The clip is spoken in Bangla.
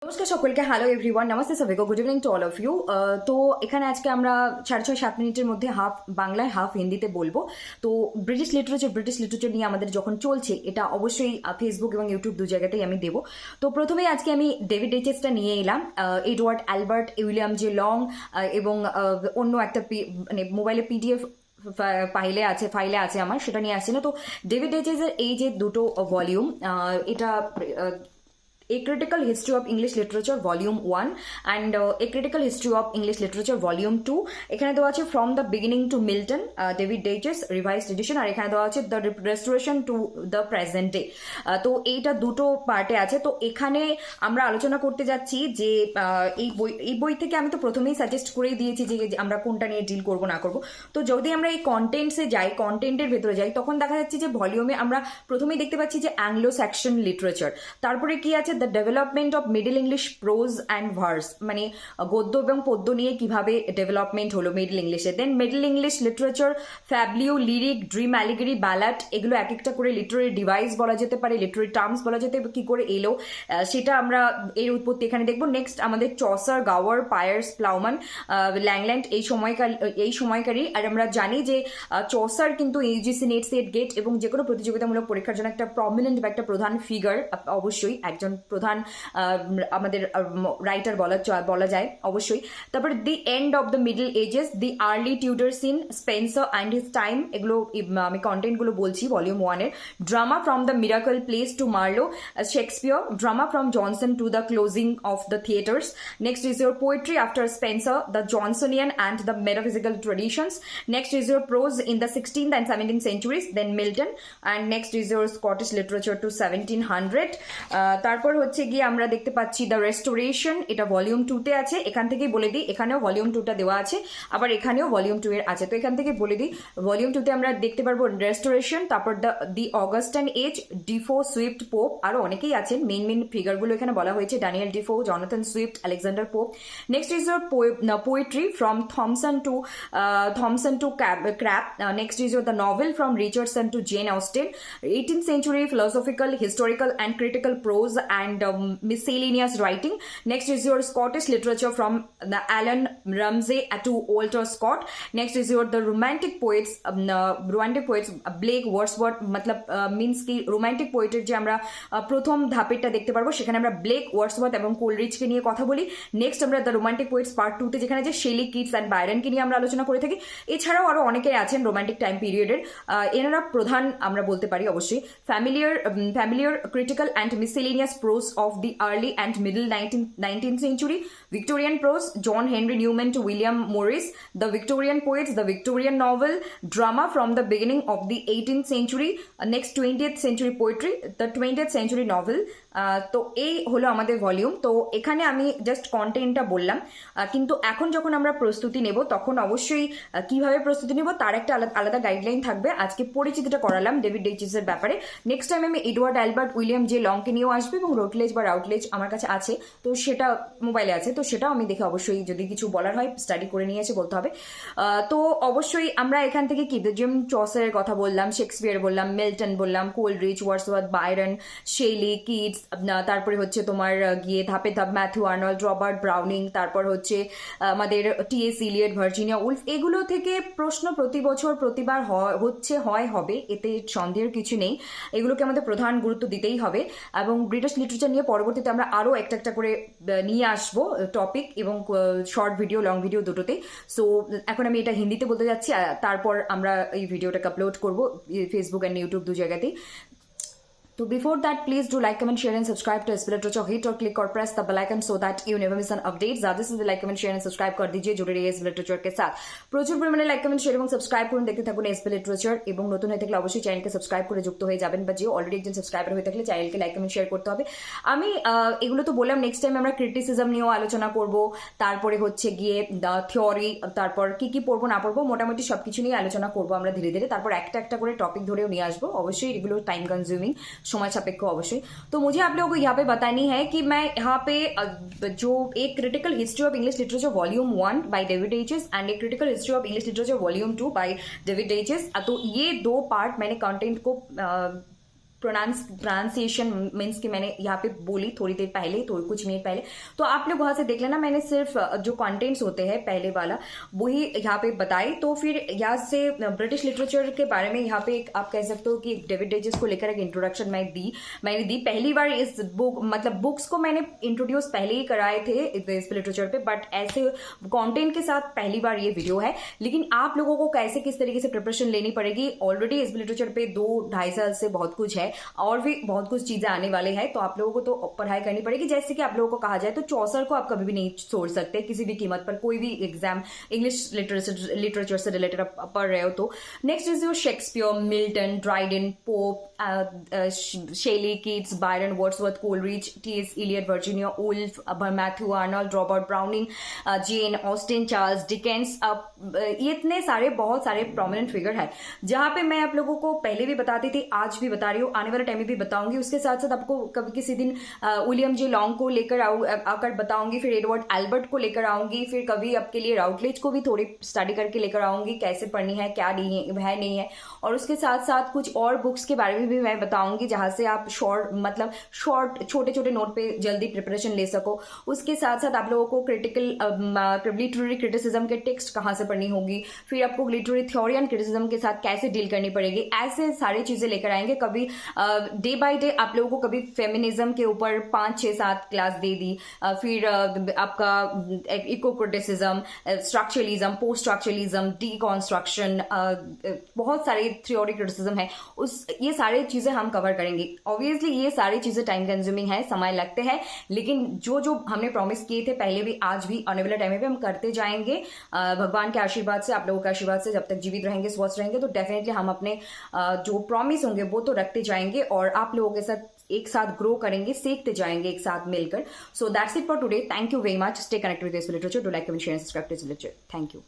নমস্কার সকলকে, হ্যালো এভরিওয়ান, নমস্তে সবাইকে, good evening to all of you. তো এখানে আজকে আমরা 6.5-7 মিনিটের মধ্যে হাফ বাংলায় হাফ হিন্দিতে বলবো। তো ব্রিটিশ লিটারেচার নিয়ে আমাদের যখন চলছে, এটা অবশ্যই ফেসবুক এবং ইউটিউব দু জায়গাতেই আমি দেবো। তো প্রথমেই আজকে আমি ডেভিড এইচএসটা নিয়ে এলাম, Edward Albert William J long, এবং অন্য একটা মানে মোবাইলে পিডিএফ ফাইলে আছে আমার, সেটা নিয়ে আসছে না। তো ডেভিড এইচএসের এই যে দুটো ভলিউম, এটা A Critical History of English Literature Volume 1 and A Critical History of English Literature Volume 2, এখানে দেওয়া আছে From the Beginning to Milton, David Daiches revised edition, আর এখানে দেওয়া আছে the restoration to the present day. তো এইটা দুটো পার্টে আছে। তো এখানে আমরা আলোচনা করতে যাচ্ছি যে এই বই থেকে আমি তো প্রথমেই সাজেস্ট করেই দিয়েছি যে আমরা কোনটা নিয়ে ডিল করবো না করবো। তো যদি আমরা এই কন্টেন্টের ভেতরে যাই, তখন দেখা যাচ্ছে যে ভলিউমে আমরা প্রথমেই দেখতে পাচ্ছি যে অ্যাংলো স্যাকশন লিটারেচার, তারপরে কি আছে the development of middle English pros and verse, মানে গদ্য এবং পদ্য নিয়ে কিভাবে ডেভেলপমেন্ট হলো মিডল ইংলিশে। Then middle English literature, fabliau, lyric, dream, allegory, ballad, এগুলো এক একটা করে লিটারেরি ডিভাইস বলা যেতে পারে, লিটারেরি টার্মস বলা যেতে কি করে এলো, সেটা আমরা এর উৎপত্তি এখানে দেখবো। নেক্সট আমাদের চসার, গাওয়ার, পায়ার্স, প্লাউম্যান, ল্যাংল্যান্ড এই সময়কারী। আর আমরা জানি যে চসার কিন্তু ইউজিসি নেট, সেট, গেট এবং যে কোনো প্রতিযোগিতামূলক পরীক্ষার জন্য একটা প্রমিনেন্ট বা একটা প্রধান ফিগার, অবশ্যই একজন প্রধান আমাদের রাইটার বলা যায় অবশ্যই। তারপরে the end of the Middle Ages, the early Tudor scene, Spenser and his time, এগুলো আমি কন্টেন্টগুলো বলছি ভলিউম 1-এর। Drama from the miracle plays to Marlowe, Shakespeare, drama from Jonson to the closing of the theatres. Next is your poetry after Spenser, the Johnsonian and the metaphysical traditions. Next is your prose in the 16th and 17th centuries, then Milton. And next is your Scottish literature to 1700। তারপর হচ্ছে গিয়ে আমরা দেখতে পাচ্ছি দ্য রেস্টোরেশন, এটা ভলিউম 2-তে আছে। এখান থেকেই বলে দিই, এখানেও ভলিউম 2টা দেওয়া আছে, আবার এখানেও ভলিউম 2-এর আছে। তো এখান থেকে বলে দিই, ভলিউম 2-তে আমরা দেখতে পারবো রেস্টোরেশন, তারপর the Augustan age, Defoe, Swift, Pope, আরো অনেকেই আছেন। মেইন ফিগারগুলো এখানে বলা হয়েছে, Daniel Defoe, Jonathan Swift, Alexander Pope. Next is your poetry from Thomson to Crabbe. Next is your the novel from Richardson to Jane Austen. 18th century philosophical, historical and critical prose and miscellaneous writing. Next is your Scottish literature from the Alan Ramsay to Walter Scott. Next is your the romantic poets, Blake, Wordsworth, मतलब means কি রোমান্টিক পোয়েটের যে আমরা প্রথম ধাপেরটা দেখতে পারবো, সেখানে আমরা ব্লেক, ওয়ার্ডসওয়ার্থ এবং কোলরিজকে নিয়ে কথা বলি। নেক্সট আমরা দ্য রোমান্টিক পোয়েটস পার্ট 2-তে যেখানে যে শেলি, কিটস অ্যান্ড বাইরনকে নিয়ে আমরা আলোচনা করে থাকি। এছাড়াও আরো অনেকেই আছেন রোমান্টিক টাইম পিরিয়ডের, এনারা প্রধান আমরা বলতে পারি অবশ্যই। Familiar, critical and miscellaneous pros of the early and middle 19th century, Victorian prose, John Henry Newman to William Morris, the Victorian poets, the Victorian novel, drama from the beginning of the 18th century, next 20th century poetry, the 20th century novel. তো এই হলো আমাদের ভলিউম। তো এখানে আমি জাস্ট কন্টেন্টটা বললাম, কিন্তু এখন যখন আমরা প্রস্তুতি নেব, তখন অবশ্যই কিভাবে প্রস্তুতি নেব তার একটা আলাদা গাইডলাইন থাকবে। আজকে পরিচিতিটা করালাম ডেভিড এইচএসের ব্যাপারে। নেক্সট টাইম আমি এডওয়ার্ড অ্যালবার্ট উইলিয়াম জে লংকে নিয়েও আসবে, এবং রোটলেজ বা রাউটলেজ আমার কাছে আছে, তো সেটা মোবাইলে আছে, তো সেটাও আমি দেখে অবশ্যই যদি কিছু বলার হয়, স্টাডি করে নিয়েছে বলতে হবে। তো অবশ্যই আমরা এখান থেকে কি জেম চসারের কথা বললাম, শেক্সপিয়ার বললাম, মিল্টন বললাম, Coleridge, Wordsworth, Byron, Shelley, Keats, তারপরে হচ্ছে তোমার গিয়ে ধাপে ধাপ ম্যাথু আর্নল্ড, রবার্ট ব্রাউনিং, তারপর হচ্ছে আমাদের টি.এস. Eliot, Virginia Wolf. এগুলো থেকে প্রশ্ন প্রতি বছর প্রতিবার হবে, এতে সন্দেহের কিছু নেই। এগুলোকে আমাদের প্রধান গুরুত্ব দিতেই হবে, এবং ব্রিটিশ লিটারেচার নিয়ে পরবর্তীতে আমরা আরও একটা করে নিয়ে আসবো টপিক, এবং শর্ট ভিডিও, লং ভিডিও দুটোতেই। সো এখন আমি এটা হিন্দিতে বলতে যাচ্ছি, তারপর আমরা এই ভিডিওটাকে আপলোড করবো ফেসবুক অ্যান্ড ইউটিউব দু জায়গাতেই। So before that, please do like, comment, share and subscribe to SP Literature. Hit or click or press the bell icon so that you never miss an update. ज़्यादा से like, comment, share and subscribe कर दीजिए, जुड़े रहिए SP Literature के साथ। প্রচুর পরিমাণে লাইক, কমেন্ট, শেয়ার এবং সাবস্ক্রাইব করুন, দেখতে থাকুন SP Literature। এবং নতুন হয়ে থাকলে অবশ্যই চ্যানেলকে সাবস্ক্রাইব করে যুক্ত হয়ে যাবেন, বা যে অলরেডি একজন সাবস্ক্রাইবার হয়ে থাকলে চ্যানেলকে লাইক, কমেন্ট, শেয়ার করতে হবে। আমি এগুলো তো বললাম, নেক্সট টাইম আমরা ক্রিটিসিজম নিয়েও আলোচনা করব, তারপরে হচ্ছে গিয়ে থিওরি, তারপর কি পড়বো না পড়বো, মোটামুটি সবকিছু নিয়ে আলোচনা করবো আমরা ধীরে ধীরে। তারপর একটা করে টপিক ধরেও নিয়ে আসবো, অবশ্যই এগুলো টাইম কনজিউমিং, সময় সাপেক্ষ অবশ্যই। तो मुझे आप लोगों को यहाँ पे बतानी है कि मैं यहाँ पे जो एक critical history of English literature volume 1 by David Daiches and एक critical history of English literature volume 2 by David Daiches, तो ये दो पार्ट मैंने कंटेंट को प्रोनाउंसिएशन मीन्स कि मैंने यहाँ पे बोली थोड़ी देर पहले, थोड़ी कुछ मिनट पहले, तो आप लोग वहां से देख लेना। मैंने सिर्फ जो कंटेंट्स होते हैं पहले वाला वही यहाँ पे बताई। तो फिर यहाँ से ब्रिटिश लिटरेचर के बारे में यहाँ पे आप कह सकते हो कि डेविड डेजिस को लेकर एक इंट्रोडक्शन मैंने दी पहली बार। इस बुक मतलब बुक्स को मैंने इंट्रोड्यूस पहले ही कराए थे इस लिटरेचर पे, बट ऐसे कंटेंट के साथ पहली बार ये वीडियो है। लेकिन आप लोगों को कैसे किस तरीके से प्रिपरेशन लेनी पड़ेगी, ऑलरेडी इस लिटरेचर पे 2-2.5 साल से बहुत कुछ है और भी बहुत कुछ चीजें आने वाले हैं। तो आप लोगों को तो पढ़ाई करनी पड़ेगी। जैसे कि आप लोगों को कहा जाए तो चौसर को आप कभी भी नहीं छोड़ सकते किसी भी कीमत पर, कोई भी एग्जाम इंग्लिश लिटरेचर से रिलेटेड आप पढ़ रहे हो तो। Next is your Shakespeare, Milton, Dryden, Pope, Shelley, Keats, Byron, Wordsworth, Coleridge, T S. Eliot, Virginia Woolf, Matthew Arnold, Robert Browning, Jane Austen, Charles Dickens, ये इतने सारे बहुत सारे प्रोमिनेंट फिगर है जहां पे मैं आप लोगों को पहले भी बताती थी, आज भी बता रही हूँ, आने वाले टाइम में भी बताऊंगी। उसके साथ साथ आपको कभी किसी दिन विलियम जे लॉन्ग को लेकर आकर बताऊंगी, फिर एडवर्ड एल्बर्ट को लेकर आऊंगी, फिर कभी आपके लिए राउटलेज को भी थोड़ी स्टडी करके लेकर आऊंगी, कैसे पढ़नी है, क्या नहीं है। और उसके साथ साथ कुछ और बुक्स के बारे में भी मैं बताऊंगी जहां से आप शॉर्ट छोटे छोटे नोट पे जल्दी प्रिपरेशन ले सको। उसके साथ साथ आप लोगों को लिटरेरी क्रिटिसिज्म के टेक्स्ट कहां से पढ़नी होगी, फिर आपको लिटरेरी थ्योरी एंड क्रिटिसिज्म के साथ कैसे डील करनी पड़ेगी, ऐसे सारी चीजें लेकर आएंगे। कभी डे बाय डे आप लोगों को कभी फेमिनिज्म के ऊपर 5-6-7 क्लास दे दी, फिर आपका eco criticism, structuralism, post structuralism, deconstruction, बहुत सारे थ्योरी क्रिटिसिज्म है, ये सारी चीजें हम कवर करेंगे। ऑब्वियसली ये सारी चीजें टाइम कंज्यूमिंग है, समय लगते हैं, लेकिन जो जो हमने प्रॉमिस किए थे पहले भी, आज भी, आने वाले टाइम में भी हम करते जाएंगे भगवान के आशीर्वाद से, आप लोगों के आशीर्वाद से। जब तक जीवित रहेंगे, स्वस्थ रहेंगे, तो डेफिनेटली हम अपने जो प्रॉमिस होंगे वो तो रखते जाएंगे और आप लोगों के साथ एक साथ ग्रो करेंगे, सीखते जाएंगे एक साथ मिलकर। So that's it for today. Thank you very much. Stay connected with this literature. Do like, comment, share, subscribe to this literature. Thank you.